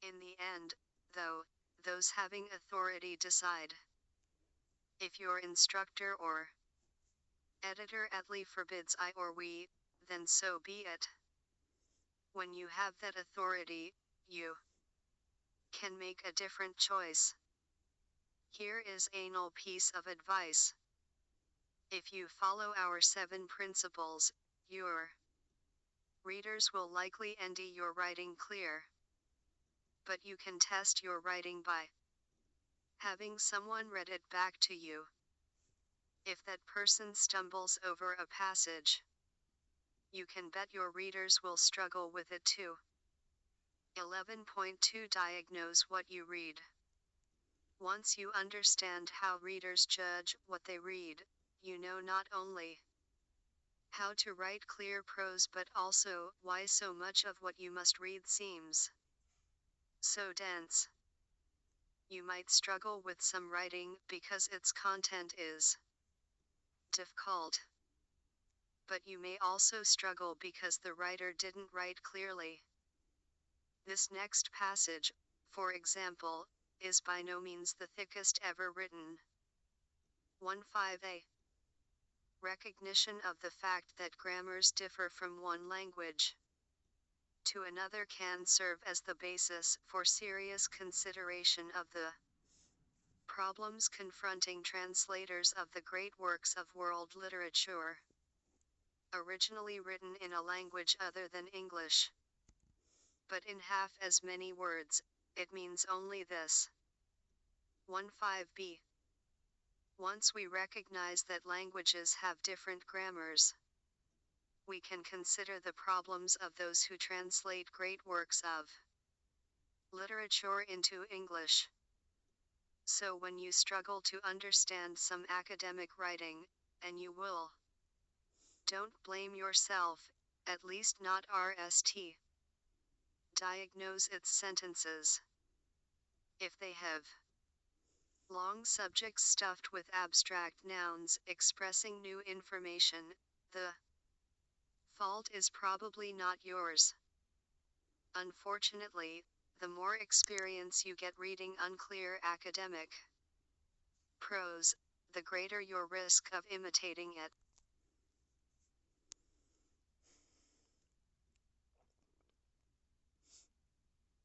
In the end, though, those having authority decide. If your instructor or editor atly forbids I or we, then so be it. When you have that authority, you can make a different choice. Here is anal piece of advice. If you follow our 7 principles, your readers will likely end your writing clear. But you can test your writing by having someone read it back to you. If that person stumbles over a passage, you can bet your readers will struggle with it too. 11.2 Diagnose what you read. Once you understand how readers judge what they read, you know not only how to write clear prose but also why so much of what you must read seems so dense. You might struggle with some writing because its content is difficult. But you may also struggle because the writer didn't write clearly. This next passage, for example, is by no means the thickest ever written. 1.5a. Recognition of the fact that grammars differ from one language to another can serve as the basis for serious consideration of the problems confronting translators of the great works of world literature, originally written in a language other than English. But in half as many words, it means only this. 1.5b. Once we recognize that languages have different grammars, we can consider the problems of those who translate great works of literature into English. So when you struggle to understand some academic writing, and you will, don't blame yourself, at least not RST. Diagnose its sentences. If they have long subjects stuffed with abstract nouns expressing new information, the fault is probably not yours. Unfortunately, the more experience you get reading unclear academic prose, the greater your risk of imitating it.